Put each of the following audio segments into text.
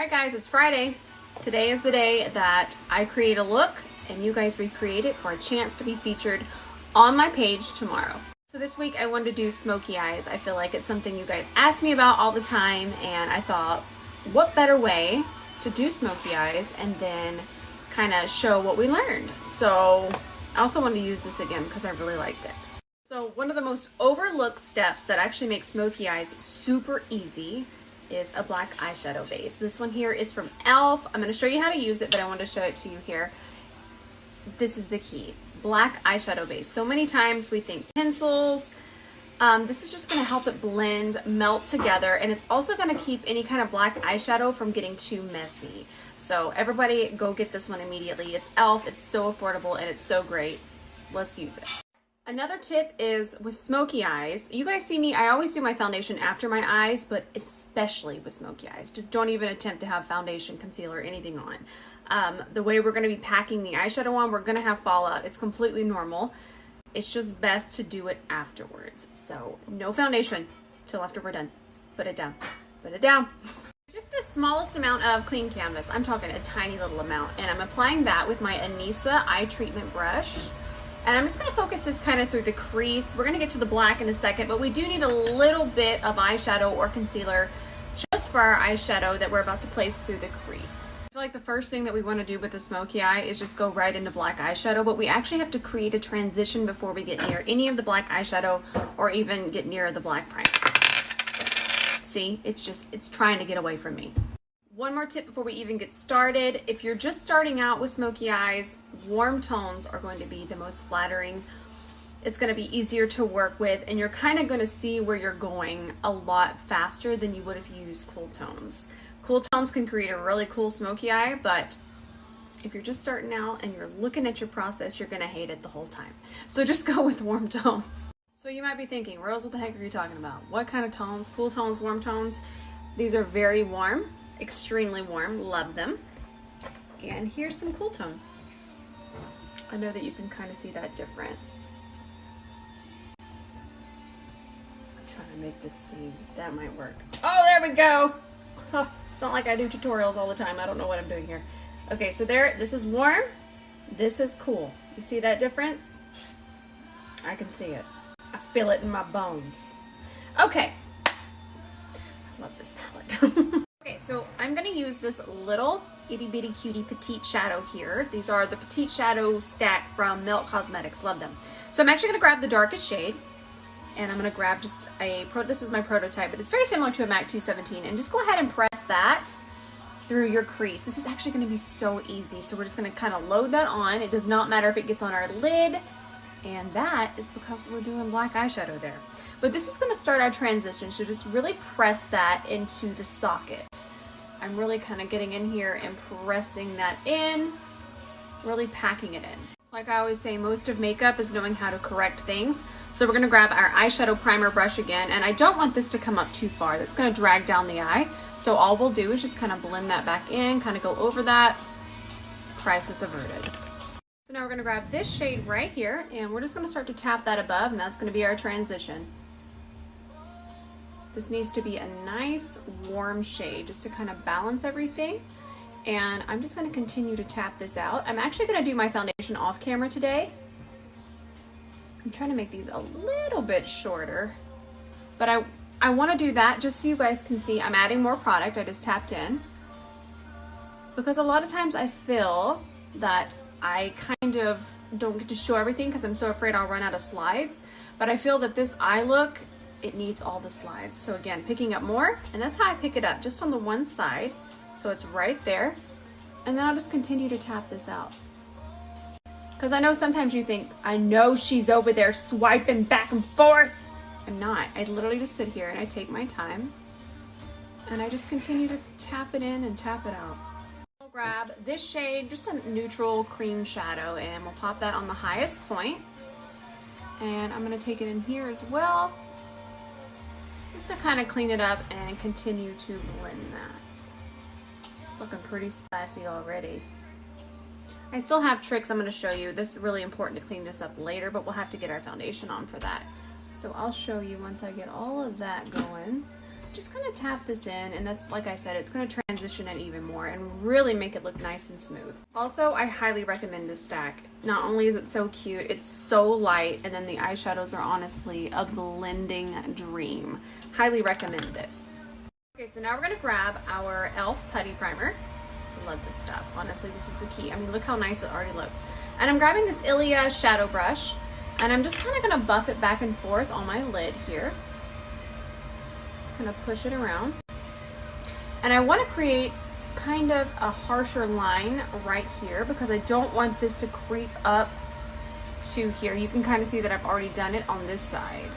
Alright guys, it's Friday. Today is the day that I create a look and you guys recreate it for a chance to be featured on my page tomorrow. So this week I wanted to do smoky eyes. I feel like it's something you guys ask me about all the time, and I thought, what better way to do smoky eyes and then kind of show what we learned. So I also wanted to use this again because I really liked it. So one of the most overlooked steps that actually makes smoky eyes super easy is a black eyeshadow base. This one here is from e.l.f. I'm going to show you how to use it, but I want to show it to you here. This is the key. Black eyeshadow base. So many times we think pencils. This is just going to help it blend, melt together, and it's also going to keep any kind of black eyeshadow from getting too messy. So everybody go get this one immediately. It's e.l.f. It's so affordable and it's so great. Let's use it. Another tip is with smoky eyes. You guys see me, I always do my foundation after my eyes, but especially with smoky eyes. Just don't even attempt to have foundation, concealer, anything on. The way we're going to be packing the eyeshadow on, we're going to have fallout. It's completely normal. It's just best to do it afterwards. So no foundation till after we're done. Put it down. Put it down. I took the smallest amount of clean canvas. I'm talking a tiny little amount. And I'm applying that with my Anissa eye treatment brush. And I'm just going to focus this kind of through the crease. We're going to get to the black in a second, but we do need a little bit of eyeshadow or concealer just for our eyeshadow that we're about to place through the crease. I feel like the first thing that we want to do with the smoky eye is just go right into black eyeshadow, but we actually have to create a transition before we get near any of the black eyeshadow or even get near the black primer. See, it's trying to get away from me. One more tip before we even get started. If you're just starting out with smoky eyes, warm tones are going to be the most flattering. It's going to be easier to work with, and you're kind of going to see where you're going a lot faster than you would if you use cool tones. Cool tones can create a really cool smoky eye, but if you're just starting out and you're looking at your process, you're going to hate it the whole time. So just go with warm tones. So you might be thinking, Rose, what the heck are you talking about? What kind of tones? Cool tones, warm tones? These are very warm. Extremely warm, love them. And here's some cool tones. I know that you can kind of see that difference. I'm trying to make this seem, that might work. Oh, there we go. Huh, it's not like I do tutorials all the time. I don't know what I'm doing here. Okay, so there, this is warm, this is cool. You see that difference? I can see it. I feel it in my bones. Okay. I love this palette. Okay, so I'm going to use this little itty bitty cutie petite shadow here. These are the petite shadow stack from Milk Cosmetics. Love them. So I'm actually going to grab the darkest shade, and I'm going to grab just this is my prototype, but it's very similar to a MAC 217, and just go ahead and press that through your crease. This is actually going to be so easy. So we're just going to kind of load that on. It does not matter if it gets on our lid, and that is because we're doing black eyeshadow there. But this is going to start our transition, so just really press that into the socket. I'm really kind of getting in here and pressing that in, really packing it in. Like I always say, most of makeup is knowing how to correct things. So we're going to grab our eyeshadow primer brush again, and I don't want this to come up too far. That's going to drag down the eye. So all we'll do is just kind of blend that back in, kind of go over that. Crisis averted. So now we're going to grab this shade right here, and we're just going to start to tap that above, and that's going to be our transition. This needs to be a nice warm shade just to kind of balance everything. And I'm just going to continue to tap this out. I'm actually going to do my foundation off camera today. I'm trying to make these a little bit shorter, but I want to do that just so you guys can see I'm adding more product. I just tapped in, because a lot of times I feel that I kind of don't get to show everything because I'm so afraid I'll run out of slides. But I feel that this eye look, it needs all the slides. So again, picking up more, and that's how I pick it up, just on the one side. So it's right there. And then I'll just continue to tap this out. Because I know sometimes you think, I know she's over there swiping back and forth. I'm not. I literally just sit here and I take my time. And I just continue to tap it in and tap it out. I'll grab this shade, just a neutral cream shadow, and we'll pop that on the highest point. And I'm going to take it in here as well, just to kind of clean it up and continue to blend that. It's looking pretty spicy already. I still have tricks I'm going to show you. This is really important to clean this up later, but we'll have to get our foundation on for that. So I'll show you once I get all of that going. just gonna tap this in, and that's, like I said, it's gonna transition it even more and really make it look nice and smooth. Also, I highly recommend this stack. Not only is it so cute, it's so light, and then the eyeshadows are honestly a blending dream. Highly recommend this. Okay, so now we're gonna grab our e.l.f. putty primer. I love this stuff. Honestly, this is the key. I mean, look how nice it already looks. And I'm grabbing this Ilia shadow brush, and I'm just kind of gonna buff it back and forth on my lid here. Kind of push it around, and I want to create kind of a harsher line right here because I don't want this to creep up to here. You can kind of see that I've already done it on this side,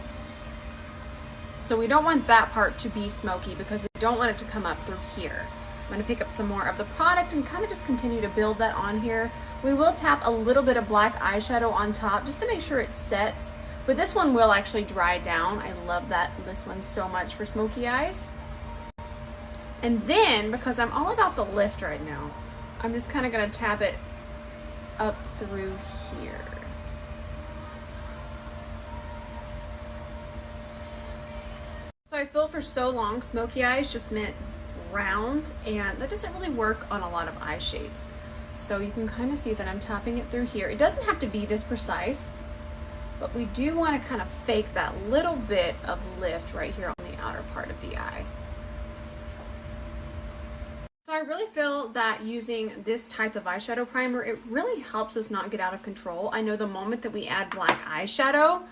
so we don't want that part to be smoky because we don't want it to come up through here. I'm going to pick up some more of the product and kind of just continue to build that on here. We will tap a little bit of black eyeshadow on top just to make sure it sets. But this one will actually dry down. I love this one so much for smoky eyes. And then, because I'm all about the lift right now, I'm just kind of going to tap it up through here. So I feel for so long, smoky eyes just meant round, and that doesn't really work on a lot of eye shapes. So you can kind of see that I'm tapping it through here. It doesn't have to be this precise, but we do want to kind of fake that little bit of lift right here on the outer part of the eye. So I really feel that using this type of eyeshadow primer, it really helps us not get out of control. I know the moment that we add black eyeshadow,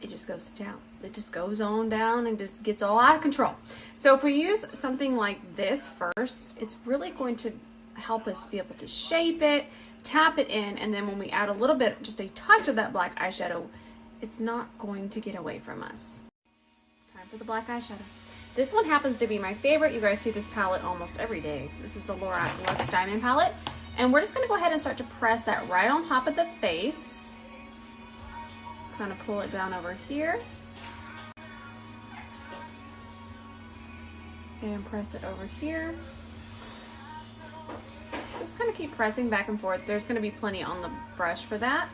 it just goes down. It just goes on down and just gets all out of control. So if we use something like this first, it's really going to help us be able to shape it, tap it in, and then when we add a little bit, just a touch of that black eyeshadow, it's not going to get away from us. Time for the black eyeshadow. This one happens to be my favorite. You guys see this palette almost every day. This is the Lorac Luxe Diamond palette, and we're just going to go ahead and start to press that right on top of the face. Kind of pull it down over here and press it over here. Just kind of keep pressing back and forth. There's going to be plenty on the brush for that.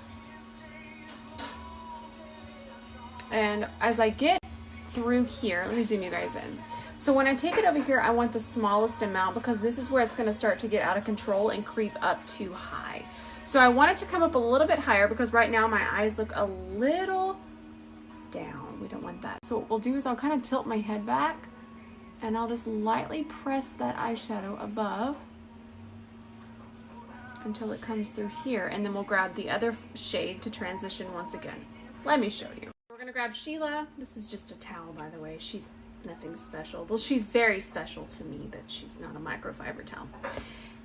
And as I get through here, let me zoom you guys in. So when I take it over here, I want the smallest amount because this is where it's going to start to get out of control and creep up too high. So I want it to come up a little bit higher because right now my eyes look a little down. We don't want that. So what we'll do is I'll kind of tilt my head back and I'll just lightly press that eyeshadow above until it comes through here, and then we'll grab the other shade to transition once again. Let me show you. We're gonna grab Sheila. This is just a towel, by the way. She's nothing special. Well, she's very special to me, but she's not a microfiber towel.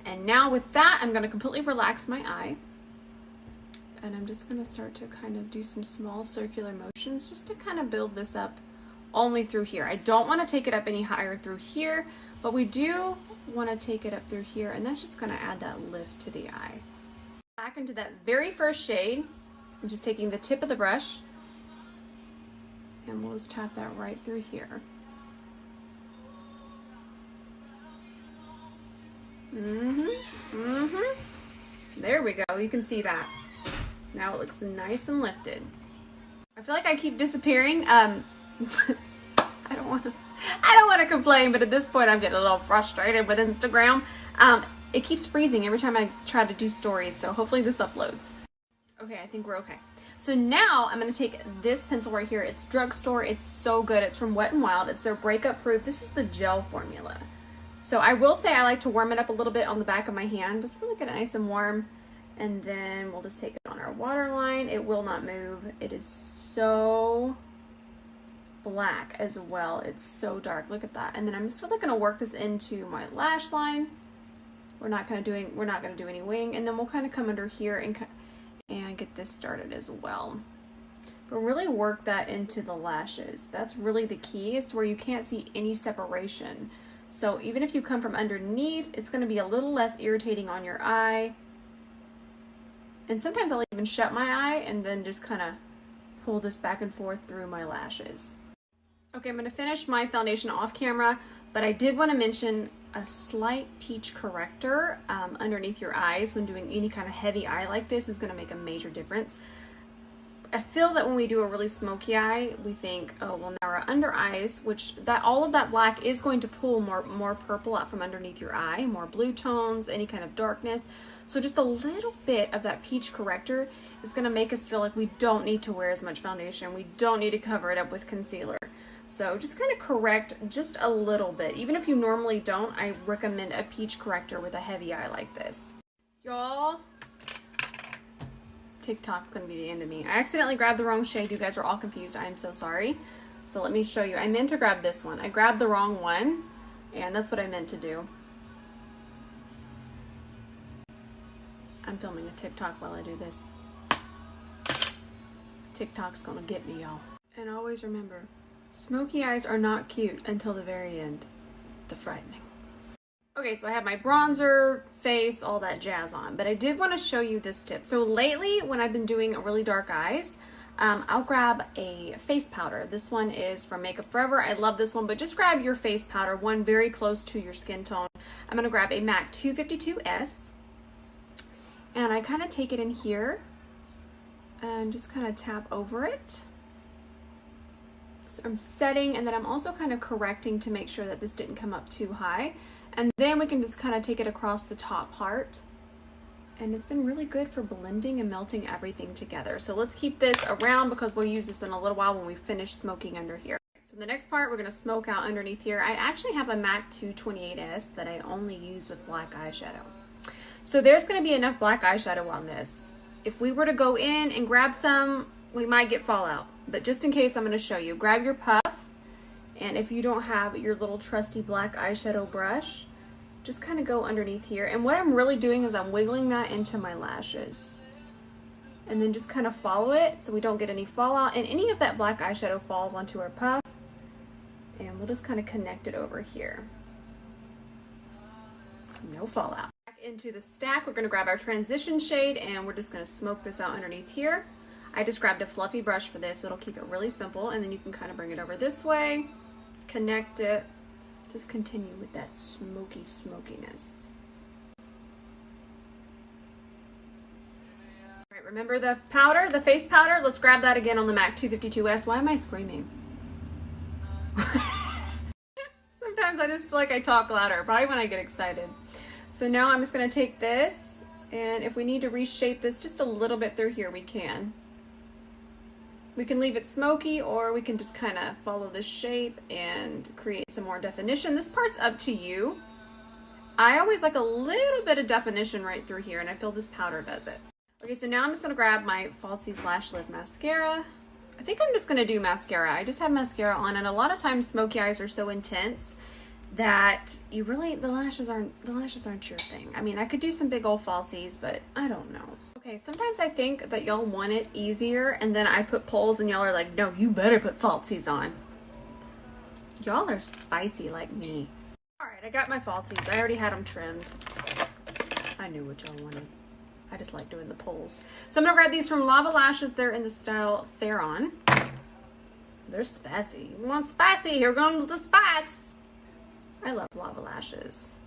And now with that, I'm gonna completely relax my eye, and I'm just gonna start to kind of do some small circular motions just to kind of build this up only through here. I don't want to take it up any higher through here, but we do want to take it up through here, and that's just going to add that lift to the eye. Back into that very first shade, I'm just taking the tip of the brush and we'll just tap that right through here. There we go. You can see that. Now it looks nice and lifted. I feel like I keep disappearing. I don't want to complain, but at this point I'm getting a little frustrated with Instagram. It keeps freezing every time I try to do stories, so hopefully this uploads. Okay, I think we're okay. So now I'm going to take this pencil right here. It's drugstore. It's so good. It's from Wet n Wild. It's their breakup proof. This is the gel formula. So I will say I like to warm it up a little bit on the back of my hand. Just really get it nice and warm. And then we'll just take it on our waterline. It will not move. It is so black as well. It's so dark. Look at that. And then I'm just really going to work this into my lash line. We're not going to do any wing. And then we'll kind of come under here and get this started as well. But really work that into the lashes. That's really the key, is where you can't see any separation. So even if you come from underneath, it's going to be a little less irritating on your eye. And sometimes I'll even shut my eye and then just kind of pull this back and forth through my lashes. Okay, I'm going to finish my foundation off camera, but I did want to mention a slight peach corrector underneath your eyes when doing any kind of heavy eye like this is going to make a major difference. I feel that when we do a really smoky eye, we think, oh, well, now our under eyes, which all of that black is going to pull more purple out from underneath your eye, more blue tones, any kind of darkness. So just a little bit of that peach corrector is going to make us feel like we don't need to wear as much foundation. We don't need to cover it up with concealer. So just kind of correct just a little bit. Even if you normally don't, I recommend a peach corrector with a heavy eye like this. Y'all, TikTok's gonna be the end of me. I accidentally grabbed the wrong shade. You guys were all confused. I am so sorry. So let me show you. I meant to grab this one. I grabbed the wrong one, and that's what I meant to do. I'm filming a TikTok while I do this. TikTok's gonna get me, y'all. And always remember, smoky eyes are not cute until the very end. The frightening. Okay, so I have my bronzer, face, all that jazz on, but I did want to show you this tip. So lately, when I've been doing really dark eyes, I'll grab a face powder. This one is from Makeup Forever. I love this one, but just grab your face powder, one very close to your skin tone. I'm going to grab a MAC 252S, and I kind of take it in here and just kind of tap over it. So I'm setting, and then I'm also kind of correcting to make sure that this didn't come up too high. And then we can just kind of take it across the top part. And it's been really good for blending and melting everything together. So let's keep this around because we'll use this in a little while when we finish smoking under here. So the next part, we're going to smoke out underneath here. I actually have a MAC 228S that I only use with black eyeshadow. So there's going to be enough black eyeshadow on this. If we were to go in and grab some, we might get fallout. But just in case, I'm going to show you. Grab your puff. And if you don't have your little trusty black eyeshadow brush, just kind of go underneath here. And what I'm really doing is I'm wiggling that into my lashes. And then just kind of follow it so we don't get any fallout. And any of that black eyeshadow falls onto our puff. And we'll just kind of connect it over here. No fallout. Back into the stack, we're going to grab our transition shade and we're just going to smoke this out underneath here. I just grabbed a fluffy brush for this, so it'll keep it really simple. And then you can kind of bring it over this way. Connect it, just continue with that smokiness. All right, remember the powder, the face powder? Let's grab that again on the MAC 252S. Why am I screaming? Sometimes I just feel like I talk louder, probably when I get excited. So now I'm just gonna take this, and if we need to reshape this just a little bit through here, we can. We can leave it smoky, or we can just kind of follow this shape and create some more definition. This part's up to you. I always like a little bit of definition right through here, and I feel this powder does it. Okay, so now I'm just going to grab my Falsies Lash Lift Mascara. I think I'm just going to do mascara. I just have mascara on, and a lot of times smoky eyes are so intense that you really, the lashes aren't your thing. I mean, I could do some big old falsies, but I don't know. Okay, sometimes I think that y'all want it easier, and then I put polls and y'all are like, no, you better put falsies on. Y'all are spicy like me. All right, I got my falsies. I already had them trimmed. I knew what y'all wanted. I just like doing the polls. So I'm gonna grab these from Lava Lashes. They're in the style Theron. They're spicy. You want spicy? Here comes the spice. I love Lava Lashes.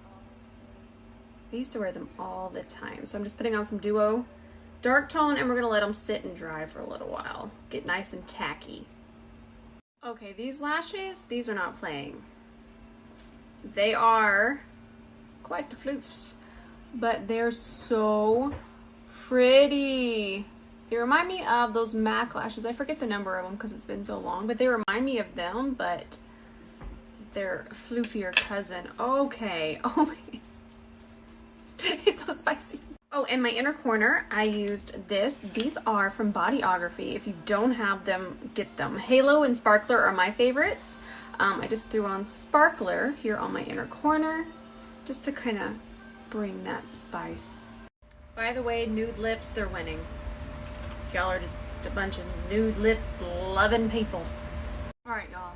I used to wear them all the time. So I'm just putting on some Duo Dark Tone, and we're gonna let them sit and dry for a little while. Get nice and tacky. Okay, these lashes, these are not playing. They are quite the floofs, but they're so pretty. They remind me of those MAC lashes. I forget the number of them because it's been so long, but they remind me of them, but their floofier cousin. Okay, oh my. It's so spicy. Oh, in my inner corner, I used this. These are from Bodyography. If you don't have them, get them. Halo and Sparkler are my favorites. I just threw on Sparkler here on my inner corner just to kind of bring that spice. By the way, nude lips, they're winning. Y'all are just a bunch of nude lip loving people. All right, y'all.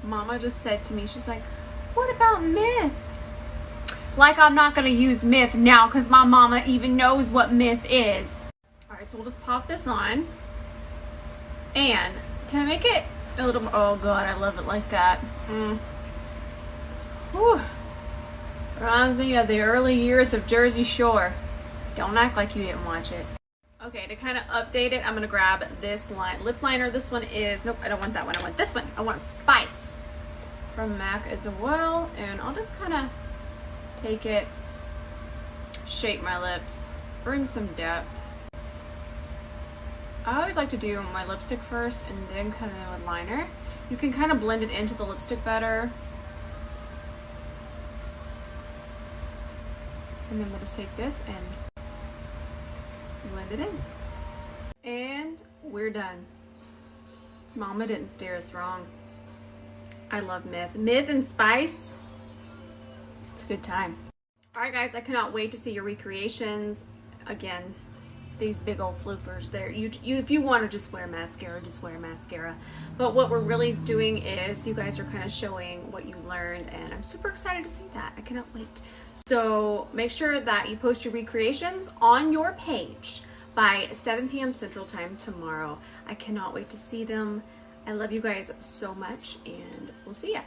Mama just said to me, she's like, what about Myth? Like I'm not gonna use Myth now because my mama even knows what Myth is. All right, so we'll just pop this on. And can I make it a little more? Oh God, I love it like that. Whew. Reminds me of the early years of Jersey Shore. Don't act like you didn't watch it. Okay, to kind of update it, I'm gonna grab this lip liner. This one is, nope, I don't want that one. I want this one. I want Spice from MAC as well. And I'll just kind of take it, shape my lips, bring some depth. I always like to do my lipstick first and then come in with liner. You can kind of blend it into the lipstick better. And then we'll just take this and blend it in. And we're done. Mama didn't steer us wrong. I love Myth. Myth and Spice. It's a good time. Alright guys, I cannot wait to see your recreations. Again, these big old floofers there. If you want to just wear mascara, just wear mascara. But what we're really doing is you guys are kind of showing what you learned, and I'm super excited to see that. I cannot wait. So make sure that you post your recreations on your page by 7 p.m. Central Time tomorrow. I cannot wait to see them. I love you guys so much, and we'll see ya.